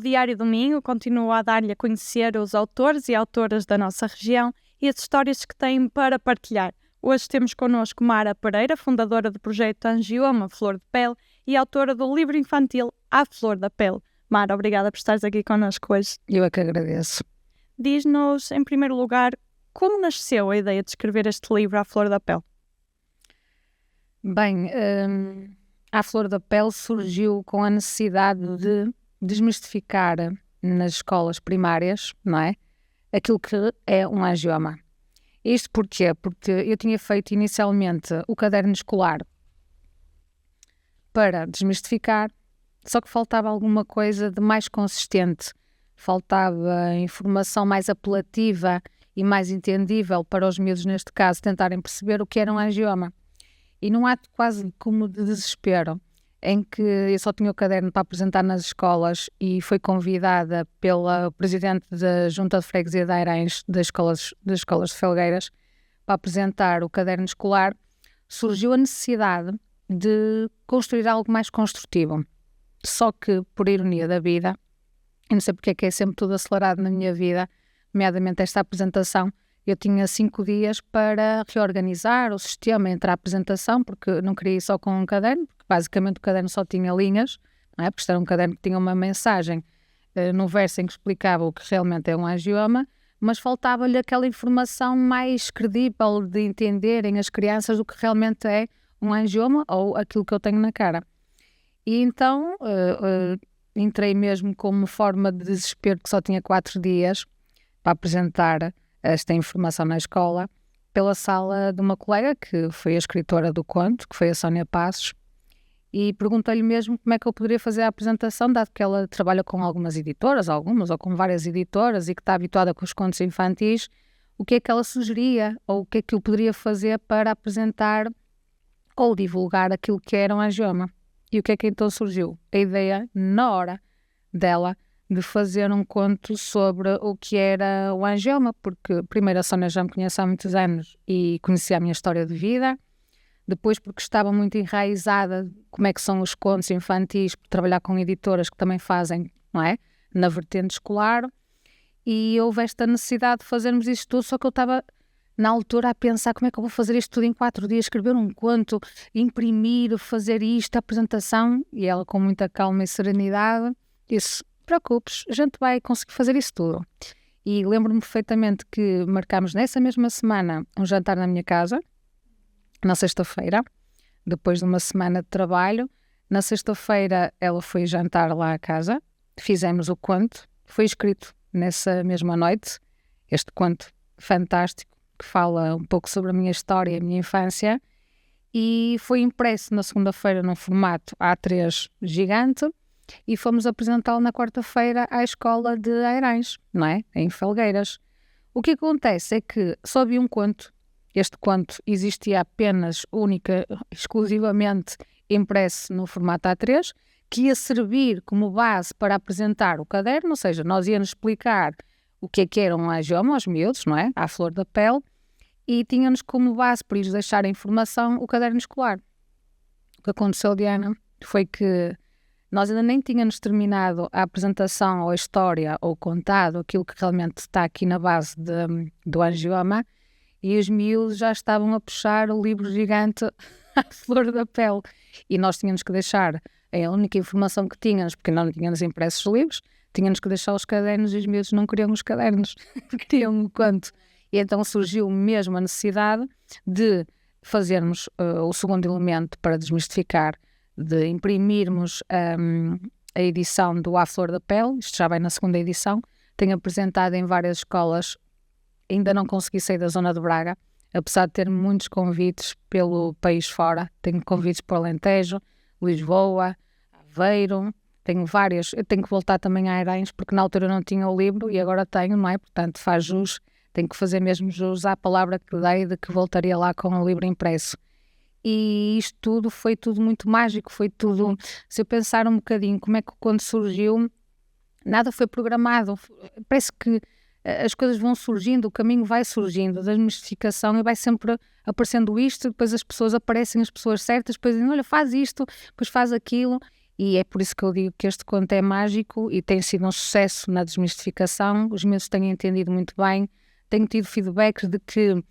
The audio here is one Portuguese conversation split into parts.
Diário do Minho continua a dar-lhe a conhecer os autores e autoras da nossa região e as histórias que têm para partilhar. Hoje temos connosco Mara Pereira, fundadora do projeto Angioma Flor de Pele e autora do livro infantil A Flor da Pele. Mara, obrigada por estares aqui connosco hoje. Eu é que agradeço. Diz-nos, em primeiro lugar, como nasceu a ideia de escrever este livro A Flor da Pele? Bem, A Flor da Pele surgiu com a necessidade de desmistificar nas escolas primárias, não é? Aquilo que é um angioma. Isto porquê? Porque eu tinha feito inicialmente o caderno escolar para desmistificar, só que faltava alguma coisa de mais consistente. Faltava informação mais apelativa e mais entendível para os miúdos, neste caso, tentarem perceber o que era um angioma. E num ato quase como de desespero, em que eu só tinha o caderno para apresentar nas escolas e fui convidada pela presidente da Junta de Freguesia de Airães das escolas de Felgueiras para apresentar o caderno escolar, surgiu a necessidade de construir algo mais construtivo. Só que, por ironia da vida, eu não sei porque é que é sempre tudo acelerado na minha vida, nomeadamente esta apresentação, eu tinha 5 dias para reorganizar o sistema entre a apresentação, porque não queria ir só com um caderno, porque basicamente o caderno só tinha linhas, não é? Porque isto era um caderno que tinha uma mensagem no verso em que explicava o que realmente é um angioma, mas faltava-lhe aquela informação mais credível de entenderem as crianças o que realmente é um angioma ou aquilo que eu tenho na cara. E então entrei mesmo como forma de desespero, que só tinha 4 dias para apresentar esta informação na escola, pela sala de uma colega que foi a escritora do conto, que foi a Sónia Passos, e perguntei-lhe mesmo como é que eu poderia fazer a apresentação, dado que ela trabalha com algumas editoras, ou com várias editoras, e que está habituada com os contos infantis, o que é que ela sugeria, ou o que é que eu poderia fazer para apresentar ou divulgar aquilo que era um angioma. E o que é que então surgiu? A ideia, na hora dela, de fazer um conto sobre o que era o angioma, porque primeiro a Sónia já me conhece há muitos anos e conhecia a minha história de vida, depois porque estava muito enraizada como é que são os contos infantis, por trabalhar com editoras que também fazem, não é? Na vertente escolar, e houve esta necessidade de fazermos isto tudo, só que eu estava na altura a pensar como é que eu vou fazer isto tudo em 4 dias, escrever um conto, imprimir, fazer isto, a apresentação, e ela com muita calma e serenidade disse: preocupes, a gente vai conseguir fazer isso tudo. E lembro-me perfeitamente que marcámos nessa mesma semana um jantar na minha casa, na sexta-feira, depois de uma semana de trabalho. Na sexta-feira ela foi jantar lá à casa, fizemos o conto, foi escrito nessa mesma noite, este conto fantástico que fala um pouco sobre a minha história e a minha infância, e foi impresso na segunda-feira num formato A3 gigante, e fomos apresentá-lo na quarta-feira à escola de Airães, não é? Em Felgueiras. O que acontece é que só havia um conto. Este conto existia apenas, exclusivamente impresso no formato A3, que ia servir como base para apresentar o caderno, ou seja, nós íamos explicar o que era um angioma aos miúdos, não é? À flor da pele, e tínhamos como base para lhes deixar a informação o caderno escolar. O que aconteceu, Diana, foi que nós ainda nem tínhamos terminado a apresentação ou a história ou contado aquilo que realmente está aqui na base do angioma, e os miúdos já estavam a puxar o livro gigante à flor da pele. E nós tínhamos que deixar a única informação que tínhamos, porque não tínhamos impressos livros, tínhamos que deixar os cadernos, e os miúdos não queriam os cadernos, queriam o conto. E então surgiu mesmo a necessidade de fazermos o segundo elemento para desmistificar, de imprimirmos a edição do A Flor da Pele. Isto já vai na segunda edição. Tenho apresentado em várias escolas, ainda não consegui sair da zona de Braga, apesar de ter muitos convites pelo país fora. Tenho convites para Alentejo, Lisboa, Aveiro, tenho várias. Eu tenho que voltar também a Airães, porque na altura não tinha o livro e agora tenho, não é? Portanto, faz jus, tenho que fazer mesmo jus à palavra que dei de que voltaria lá com o livro impresso. E isto tudo foi tudo muito mágico, foi tudo, se eu pensar um bocadinho como é que quando surgiu, nada foi programado, parece que as coisas vão surgindo, o caminho vai surgindo da desmistificação e vai sempre aparecendo isto, depois as pessoas aparecem, as pessoas certas, depois dizem, olha, faz isto, depois faz aquilo, E é por isso que eu digo que este conto é mágico e tem sido um sucesso na desmistificação. Os miúdos têm entendido muito bem. Tenho tido feedbacks de que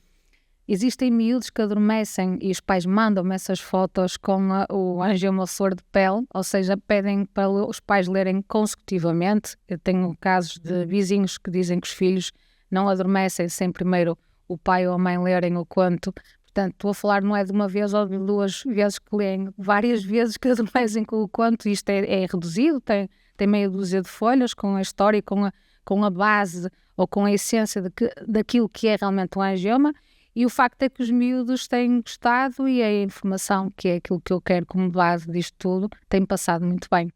existem miúdos que adormecem e os pais mandam-me essas fotos com o angioma flor de pele, ou seja, pedem para os pais lerem consecutivamente. Eu tenho casos de vizinhos que dizem que os filhos não adormecem sem primeiro o pai ou a mãe lerem o conto. Portanto, estou a falar não é de uma vez ou de 2 vezes que leem, várias vezes que adormecem com o conto. Isto é reduzido, tem meia dúzia de folhas com a história, com a base ou com a essência daquilo que é realmente um angioma. E o facto é que os miúdos têm gostado e a informação, que é aquilo que eu quero como base disto tudo, tem passado muito bem.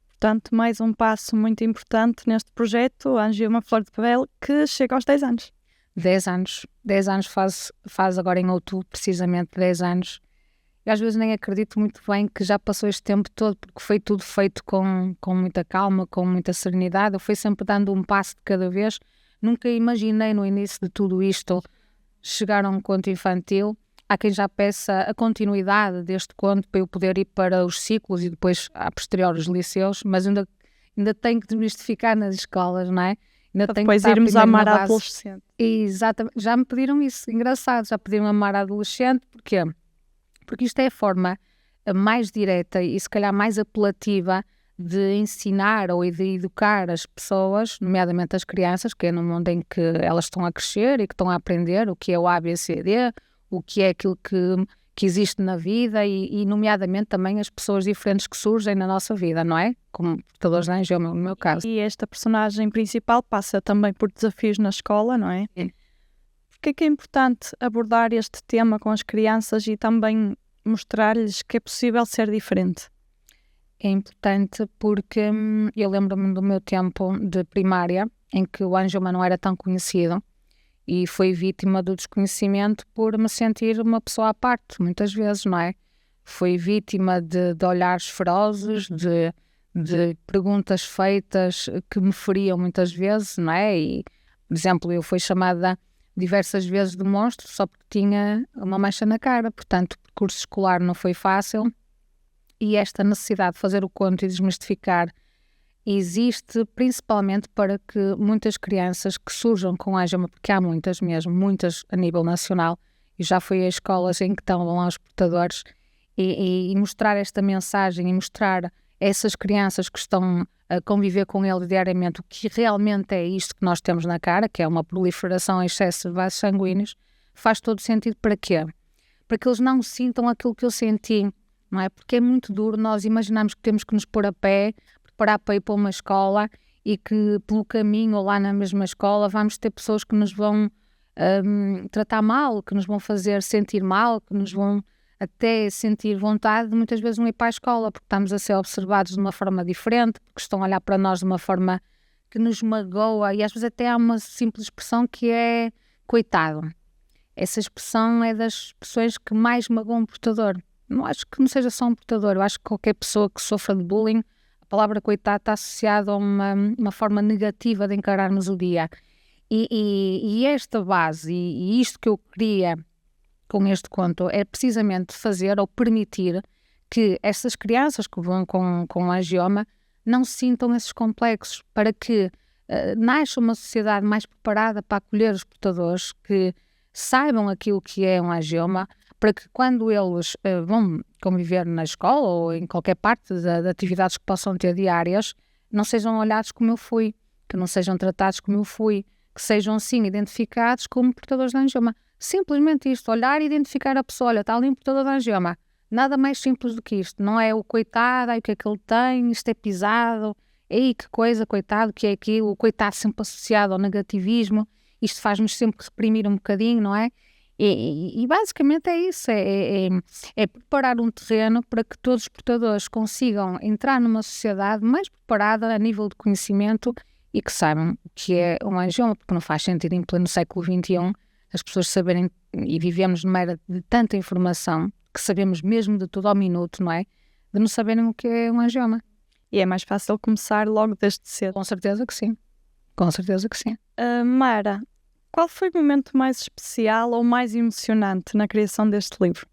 Portanto, mais um passo muito importante neste projeto, Angioma Flor de Pele, que chega aos 10 anos. 10 anos. 10 anos faz agora em outubro, precisamente 10 anos. Eu às vezes nem acredito muito bem que já passou este tempo todo, porque foi tudo feito com muita calma, com muita serenidade. Eu fui sempre dando um passo de cada vez. Nunca imaginei no início de tudo isto chegar a um conto infantil. Há quem já peça a continuidade deste conto para eu poder ir para os ciclos e depois, a posterior, os liceus, mas ainda tenho que desmistificar nas escolas, não é? Ainda para depois irmos amar a adolescente. Exatamente, já me pediram isso, engraçado, já pediram amar a adolescente, porquê? Porque isto é a forma mais direta e se calhar mais apelativa de ensinar ou de educar as pessoas, nomeadamente as crianças, que é no mundo em que elas estão a crescer e que estão a aprender o que é o ABCD, o que é aquilo que existe na vida e nomeadamente também as pessoas diferentes que surgem na nossa vida, não é? Como portadores de angioma, no meu caso. E esta personagem principal passa também por desafios na escola, não é? Sim. Porque é importante abordar este tema com as crianças e também mostrar-lhes que é possível ser diferente? É importante porque eu lembro-me do meu tempo de primária, em que o angioma não era tão conhecido e fui vítima do desconhecimento por me sentir uma pessoa à parte, muitas vezes, não é? Fui vítima de olhares ferozes, de perguntas feitas que me feriam muitas vezes, não é? E, por exemplo, eu fui chamada diversas vezes de monstro só porque tinha uma mancha na cara, portanto o percurso escolar não foi fácil. E esta necessidade de fazer o conto e desmistificar existe principalmente para que muitas crianças que surjam com angioma, porque há muitas mesmo, muitas a nível nacional, e já fui a escolas em que estão lá os portadores, e mostrar esta mensagem e mostrar a essas crianças que estão a conviver com ele diariamente o que realmente é isto que nós temos na cara, que é uma proliferação em excesso de vasos sanguíneos, faz todo sentido. Para quê? Para que eles não sintam aquilo que eu senti. Não é? Porque é muito duro nós imaginarmos que temos que nos pôr a pé, preparar para ir para uma escola e que pelo caminho ou lá na mesma escola vamos ter pessoas que nos vão tratar mal, que nos vão fazer sentir mal, que nos vão até sentir vontade de muitas vezes não ir para a escola porque estamos a ser observados de uma forma diferente, porque estão a olhar para nós de uma forma que nos magoa e às vezes até há uma simples expressão que é coitado. Essa expressão é das expressões que mais magoam o portador. Não acho que não seja só um portador, eu acho que qualquer pessoa que sofra de bullying, a palavra coitado está associada a uma forma negativa de encararmos o dia. E esta base, e isto que eu queria com este conto, é precisamente fazer ou permitir que essas crianças que vão com angioma não sintam esses complexos, para que nasça uma sociedade mais preparada para acolher os portadores, que saibam aquilo que é um angioma, para que quando eles vão conviver na escola ou em qualquer parte de atividades que possam ter diárias, não sejam olhados como eu fui, que não sejam tratados como eu fui, que sejam sim identificados como portadores de angioma. Simplesmente isto, olhar e identificar a pessoa, olha, está ali um portador de angioma. Nada mais simples do que isto, não é o coitado, o que é que ele tem, isto é pisado, ei que coisa, coitado, que é aquilo, o coitado sempre associado ao negativismo, isto faz-nos sempre reprimir um bocadinho, não é? E basicamente é isso, é preparar um terreno para que todos os portadores consigam entrar numa sociedade mais preparada a nível de conhecimento e que saibam o que é um angioma, porque não faz sentido em pleno século XXI as pessoas saberem, e vivemos numa era de tanta informação, que sabemos mesmo de tudo ao minuto, não é? De não saberem o que é um angioma. E é mais fácil começar logo desde cedo. Com certeza que sim, com certeza que sim. Mara, qual foi o momento mais especial ou mais emocionante na criação deste livro?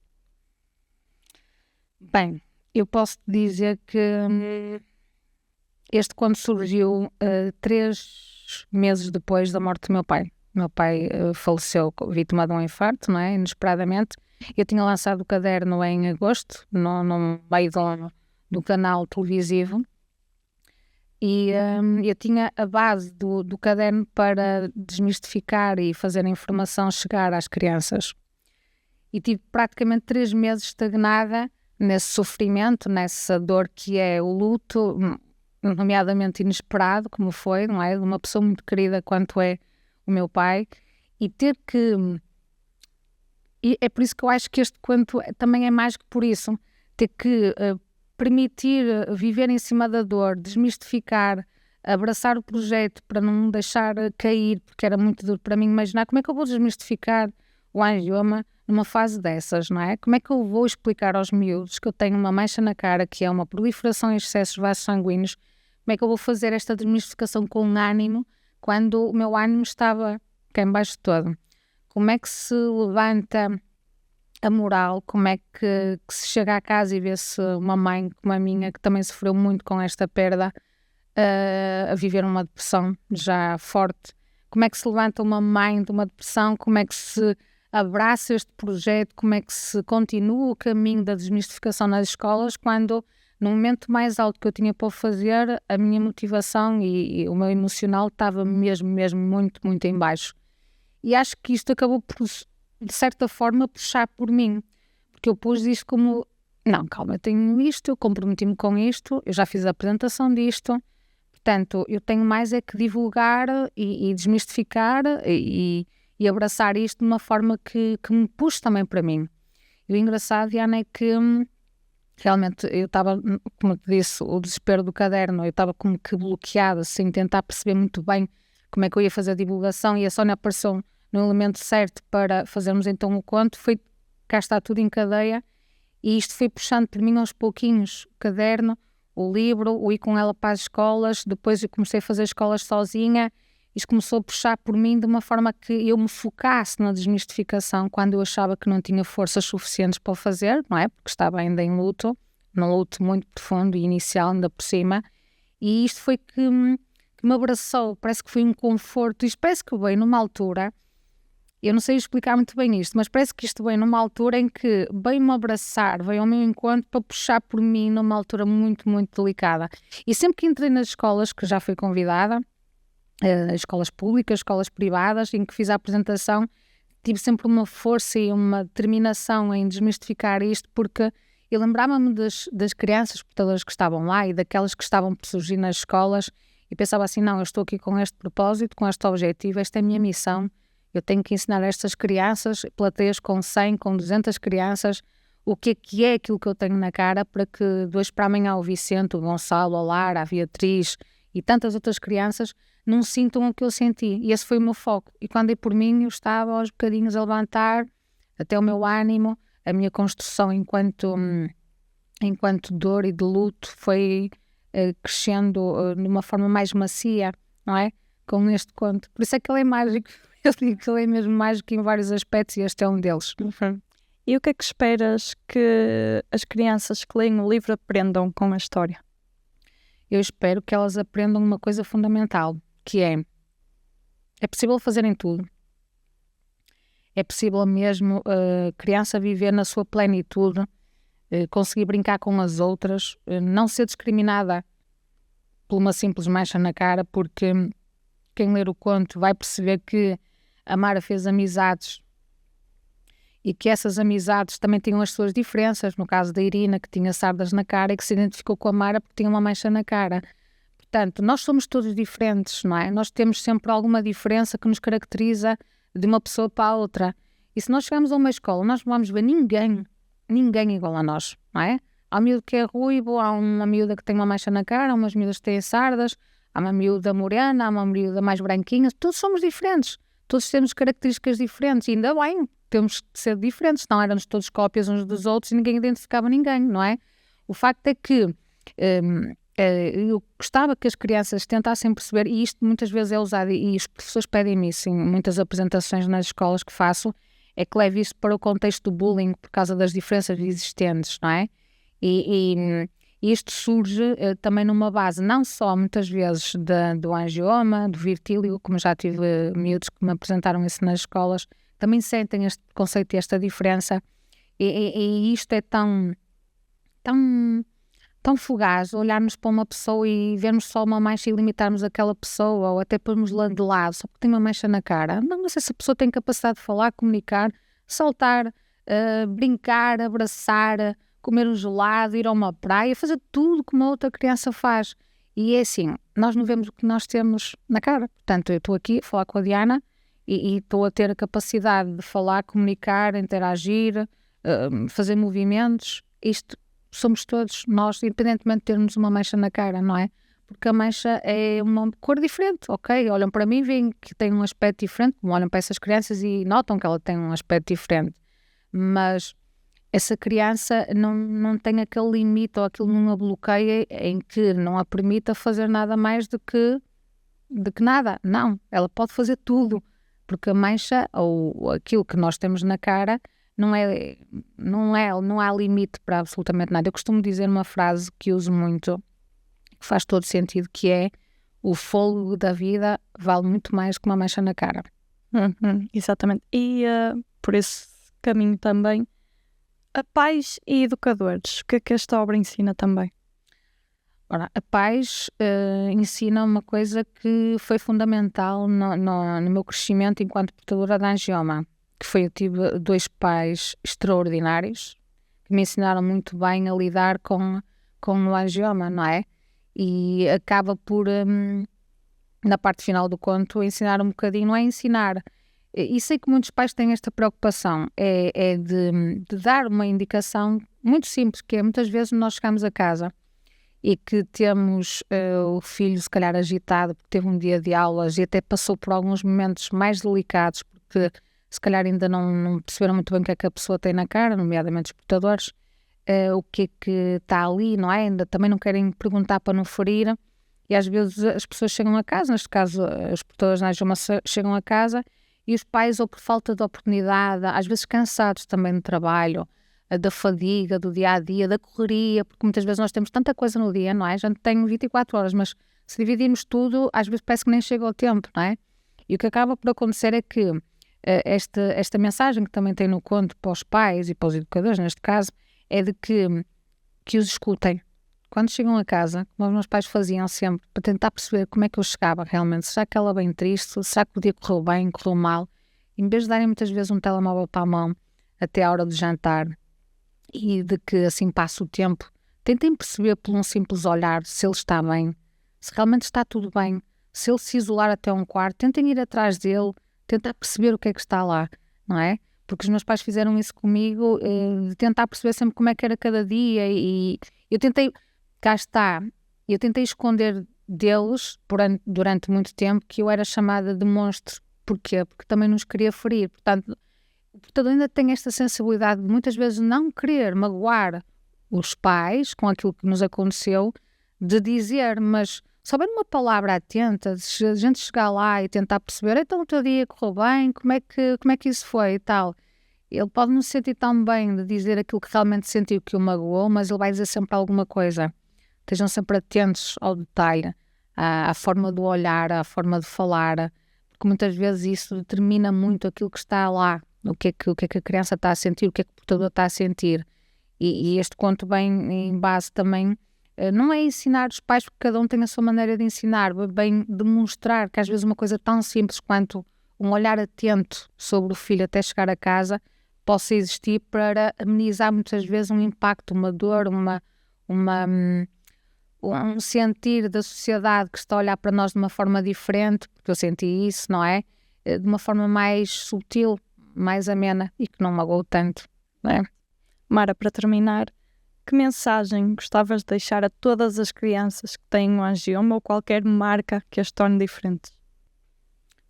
Bem, Eu posso dizer que este quando surgiu 3 meses depois da morte do meu pai. Meu pai faleceu vítima de um infarto, não é? Inesperadamente. Eu tinha lançado o caderno em agosto, no meio do canal televisivo, e eu tinha a base do caderno para desmistificar e fazer a informação chegar às crianças. E tive praticamente 3 meses estagnada nesse sofrimento, nessa dor que é o luto, nomeadamente inesperado, como foi, não é? De uma pessoa muito querida quanto é o meu pai, e ter que... E é por isso que eu acho que este conto também é mais que por isso, ter que permitir viver em cima da dor, desmistificar, abraçar o projeto para não deixar cair, porque era muito duro para mim imaginar como é que eu vou desmistificar o angioma numa fase dessas, não é? Como é que eu vou explicar aos miúdos que eu tenho uma mancha na cara, que é uma proliferação em excessos de vasos sanguíneos, como é que eu vou fazer esta desmistificação com ânimo quando o meu ânimo estava cá em baixo de todo? Como é que se levanta a moral? Como é que se chega à casa e vê-se uma mãe como a minha, que também sofreu muito com esta perda, a viver uma depressão já forte? Como é que se levanta uma mãe de uma depressão? Como é que se abraça este projeto? Como é que se continua o caminho da desmistificação nas escolas quando, no momento mais alto que eu tinha para fazer, a minha motivação e o meu emocional estava mesmo muito, muito em baixo? E acho que isto acabou por, de certa forma, puxar por mim, porque eu pus isto como, não, calma, eu tenho isto, eu comprometi-me com isto, eu já fiz a apresentação disto, portanto, eu tenho mais é que divulgar e desmistificar e abraçar isto de uma forma que me puxe também para mim. E o engraçado, Diana, é que realmente eu estava, como te disse, o desespero do caderno, eu estava como que bloqueada, sem tentar perceber muito bem como é que eu ia fazer a divulgação, e a Sónia apareceu no elemento certo para fazermos então o conto. Foi, cá está tudo em cadeia, e isto foi puxando por mim aos pouquinhos, o caderno, o livro, o ir com ela para as escolas. Depois eu comecei a fazer escolas sozinha, isto começou a puxar por mim de uma forma que eu me focasse na desmistificação quando eu achava que não tinha forças suficientes para o fazer, não é? Porque estava ainda em luto, num luto muito profundo e inicial ainda por cima, e isto foi que me abraçou, parece que foi um conforto. Isto parece que veio numa altura, eu não sei explicar muito bem isto, mas parece que isto veio numa altura em que veio-me abraçar, veio ao meu encontro para puxar por mim numa altura muito, muito delicada. E sempre que entrei nas escolas, que já fui convidada, escolas públicas, escolas privadas, em que fiz a apresentação, tive sempre uma força e uma determinação em desmistificar isto, porque eu lembrava-me das crianças portadoras que estavam lá e daquelas que estavam por surgir nas escolas, e pensava assim, não, eu estou aqui com este propósito, com este objetivo, esta é a minha missão, eu tenho que ensinar a estas crianças, plateias com 100, com 200 crianças, o que é aquilo que eu tenho na cara, para que de hoje para amanhã o Vicente, o Gonçalo, a Lara, a Beatriz e tantas outras crianças não sintam o que eu senti. E esse foi o meu foco. E quando é por mim, eu estava aos bocadinhos a levantar, até o meu ânimo, a minha construção enquanto dor e de luto foi crescendo de uma forma mais macia, não é? Com este conto. Por isso é que ele é mágico. Eu digo que ele é mesmo mágico em vários aspectos, e este é um deles. E o que é que esperas que as crianças que leem o livro aprendam com a história? Eu espero que elas aprendam uma coisa fundamental, que é possível fazerem tudo. É possível mesmo a criança viver na sua plenitude, conseguir brincar com as outras, não ser discriminada por uma simples mancha na cara, porque quem ler o conto vai perceber que a Mara fez amizades e que essas amizades também tinham as suas diferenças. No caso da Irina, que tinha sardas na cara e que se identificou com a Mara porque tinha uma mancha na cara. Portanto, nós somos todos diferentes, não é? Nós temos sempre alguma diferença que nos caracteriza de uma pessoa para a outra. E se nós chegarmos a uma escola, nós não vamos ver ninguém igual a nós, não é? Há um miúdo que é ruivo, há uma miúda que tem uma mancha na cara, há umas miúdas que têm sardas, há uma miúda morena, há uma miúda mais branquinha. Todos somos diferentes, todos temos características diferentes, e ainda bem, temos de ser diferentes, não éramos todos cópias uns dos outros e ninguém identificava ninguém, não é? O facto é que eu gostava que as crianças tentassem perceber, e isto muitas vezes é usado, e os professores pedem-me isso em muitas apresentações nas escolas que faço, é que leve isso para o contexto do bullying por causa das diferenças existentes, não é? E isto surge também numa base não só muitas vezes do angioma, do virtílio, como já tive miúdos que me apresentaram isso nas escolas, também sentem este conceito e esta diferença, e isto é tão fugaz, olharmos para uma pessoa e vermos só uma mancha e limitarmos aquela pessoa, ou até pormos-la de lado, só porque tem uma mancha na cara. Não sei se a pessoa tem capacidade de falar, comunicar, saltar, brincar, abraçar, comer um gelado, ir a uma praia, fazer tudo como a outra criança faz. E é assim, nós não vemos o que nós temos na cara. Portanto, eu estou aqui a falar com a Diana e estou a ter a capacidade de falar, comunicar, interagir, fazer movimentos. Isto somos todos nós, independentemente de termos uma mancha na cara, não é? Porque a mancha é uma cor diferente, ok? Olham para mim e veem que tem um aspecto diferente, como olham para essas crianças e notam que ela tem um aspecto diferente. Mas essa criança não tem aquele limite ou aquilo não a bloqueia em que não a permita fazer nada mais do que nada. Não, ela pode fazer tudo, porque a mancha ou aquilo que nós temos na cara não há limite para absolutamente nada. Eu costumo dizer uma frase que uso muito, que faz todo sentido, que é: o fôlego da vida vale muito mais que uma mancha na cara. Exatamente. E por esse caminho também, a pais e educadores, o que é que esta obra ensina também? Ora, a pais ensina uma coisa que foi fundamental no meu crescimento enquanto portadora de angioma, que eu tive 2 pais extraordinários que me ensinaram muito bem a lidar com o angioma, não é? E acaba por, na parte final do conto, ensinar um bocadinho, não é ensinar. E sei que muitos pais têm esta preocupação, é de dar uma indicação muito simples, que é muitas vezes nós chegamos a casa e que temos o filho se calhar agitado porque teve um dia de aulas e até passou por alguns momentos mais delicados, porque se calhar ainda não perceberam muito bem o que é que a pessoa tem na cara, nomeadamente os portadores, o que é que está ali, não é? Ainda também não querem perguntar para não ferir, e às vezes as pessoas chegam a casa, neste caso os portadores de angioma chegam a casa, e os pais, ou por falta de oportunidade, às vezes cansados também do trabalho, da fadiga, do dia-a-dia, da correria, porque muitas vezes nós temos tanta coisa no dia, não é? Já tenho 24 horas, mas se dividirmos tudo, às vezes parece que nem chega ao tempo, não é? E o que acaba por acontecer é que esta mensagem que também tem no conto para os pais e para os educadores, neste caso, é de que os escutem. Quando chegam a casa, como os meus pais faziam sempre, para tentar perceber como é que eu chegava realmente, será que ela bem triste, será que o dia correu bem, correu mal, em vez de darem muitas vezes um telemóvel para a mão até a hora do jantar e de que assim passa o tempo, tentem perceber por um simples olhar se ele está bem, se realmente está tudo bem, se ele se isolar até um quarto, tentem ir atrás dele, tentar perceber o que é que está lá, não é? Porque os meus pais fizeram isso comigo, de tentar perceber sempre como é que era cada dia, e eu tentei, cá está, eu tentei esconder deles durante muito tempo que eu era chamada de monstro. Porquê? Porque também nos queria ferir. Portanto, o portador ainda tem esta sensibilidade de muitas vezes não querer magoar os pais com aquilo que nos aconteceu, de dizer, mas só bem uma palavra atenta, se a gente chegar lá e tentar perceber, então o teu dia correu bem, como é que isso foi e tal. Ele pode não se sentir tão bem de dizer aquilo que realmente sentiu que o magoou, mas ele vai dizer sempre alguma coisa. Estejam sempre atentos ao detalhe, à forma do olhar, à forma de falar, porque muitas vezes isso determina muito aquilo que está lá, o que é que a criança está a sentir, o que é que o portador está a sentir. E este conto vem em base também, não é ensinar os pais, porque cada um tem a sua maneira de ensinar, bem demonstrar que às vezes uma coisa tão simples quanto um olhar atento sobre o filho até chegar a casa possa existir para amenizar muitas vezes um impacto, uma dor, um sentir da sociedade que está a olhar para nós de uma forma diferente, porque eu senti isso, não é? De uma forma mais sutil, mais amena e que não magoou tanto, não é? Mara, para terminar, que mensagem gostavas de deixar a todas as crianças que têm um angioma ou qualquer marca que as torne diferentes?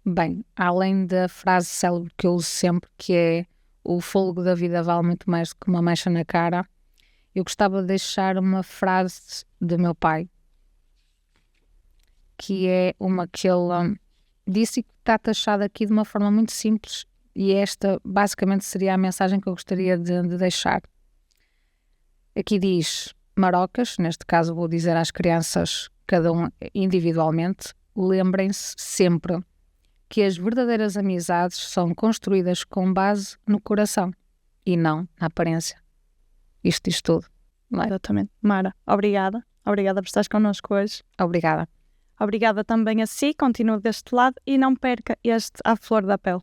Bem, além da frase célebre que eu uso sempre, que é: o fôlego da vida vale muito mais do que uma mancha na cara, eu gostava de deixar uma frase do meu pai, que é uma que ele disse e que está taxada aqui de uma forma muito simples, e esta basicamente seria a mensagem que eu gostaria de deixar. Aqui diz marocas, neste caso vou dizer às crianças, cada um individualmente, lembrem-se sempre que as verdadeiras amizades são construídas com base no coração e não na aparência. Isto diz tudo, não é? Exatamente. Mara, obrigada. Obrigada por estares connosco hoje. Obrigada. Obrigada também a si, continue deste lado e não perca este À Flor da Pele.